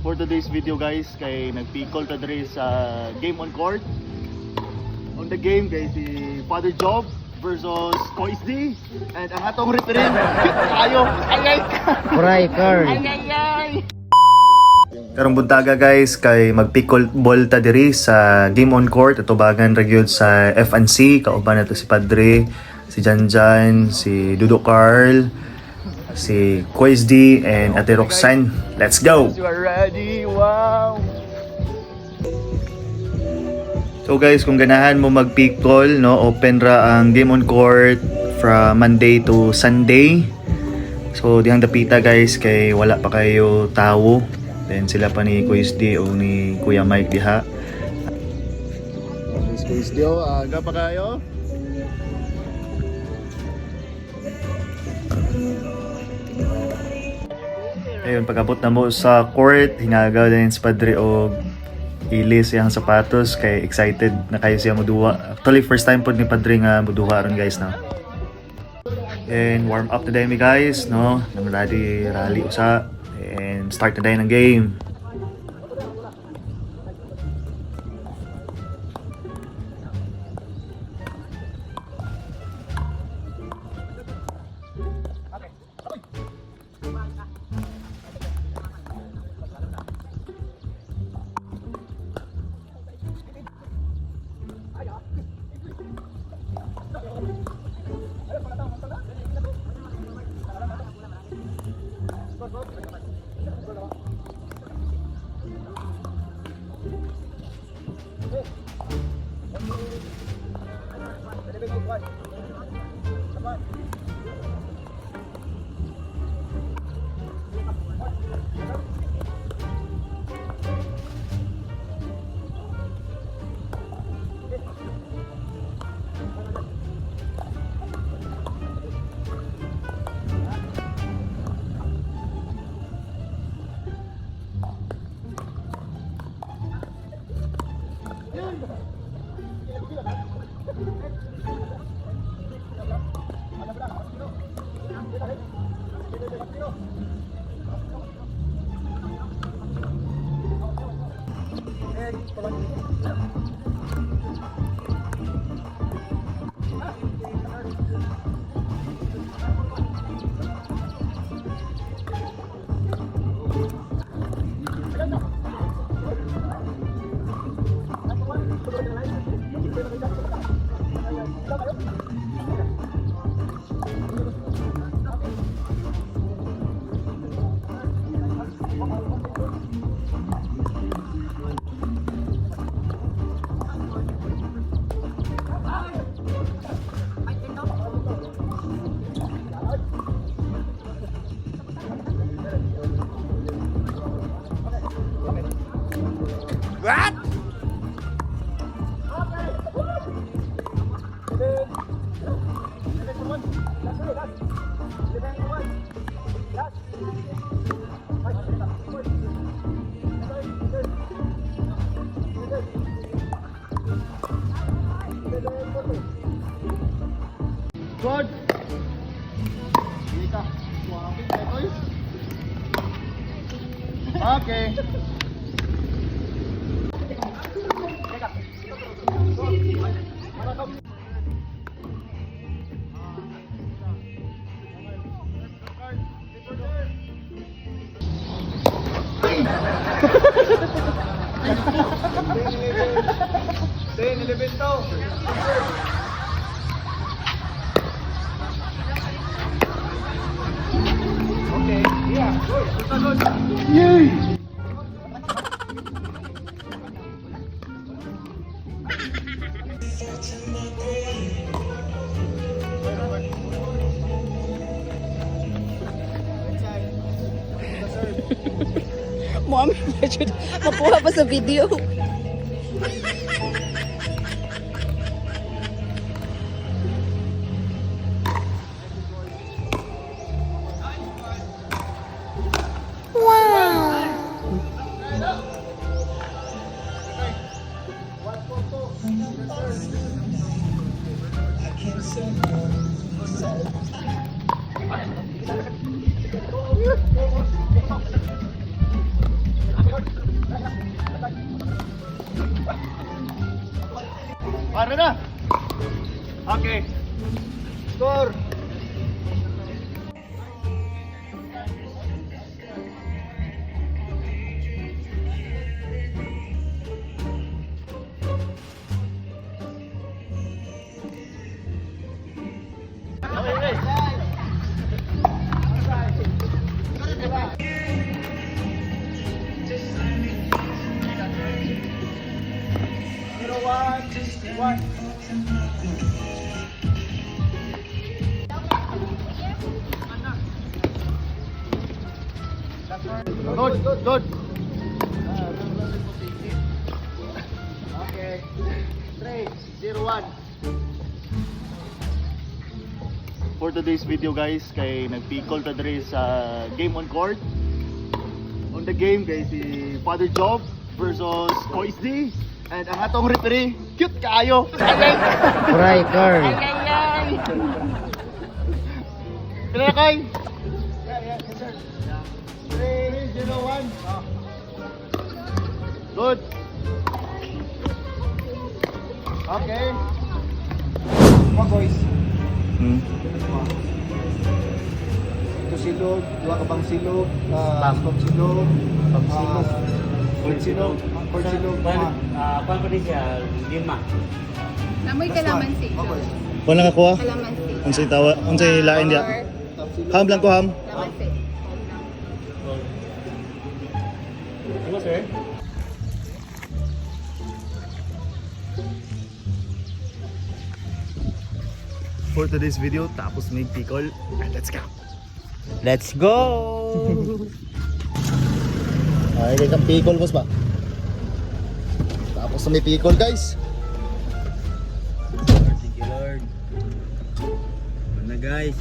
for today's video guys kay nagpikol ta diri sa game on court. On the game guys si Father Job versus Kois D and ang atong referee ayo ay Kuray, Carl. ay. Karong buntaga guys kay magpikol ball ta diri sa game on court atubagan ra gyud sa FNC kauban nato si Padre, si Janjan, si Dudo Carl, si Quiz D and Ate Roxanne. Let's go. You are ready. Wow. So guys, kung ganahan mo magpikol, no, open ra ang game on court from Monday to Sunday. So dihang dapita guys kay wala pa kayo tawo. Then sila pa ni Quiz D o ni Kuya Mike diha. Quiz D aga pa kayo. Ayun, pagabot na mo sa court, hinagaw din si Padre og ilis siyang sapatos kay excited na kayo siya muduwa. Actually, first time po ni Padre nga muduwa ron guys na. And warm up today mi guys, no? Nang ready rally usa and start today ng game. What? Good. Dito. Okay. Stay in elemento. Okay, yeah, good. Yay! Mami, medyo makuha pa sa video. na! Okay. Score! Okay, okay. Good, good, good. Okay. 3-0-1. For today's video guys, kay nagpikol ta diri sa game on court. On the game guys, si Father Job versus Kois D. And ang atong referee, cute kaayo. Right, guard. Ay! Pila na kay? Yes sir. 3-0-1. Good. Okay. Mga boys, Hmm. ito silog, dua ka bang silog, stop silog, court silog, Kuan ko din siya, lima. Namoy kalamansi. Wala nga kuha. Kalamansi. Unsay tawa, unsay lain dia. Ham lang ko ham. Kalamansi. Ano sir? For today's video, tapos may pikol. And let's go. Let's go! Ay, kay kang pikol boss ba? Tapos may pikol guys. Thank you Lord. Ano guys?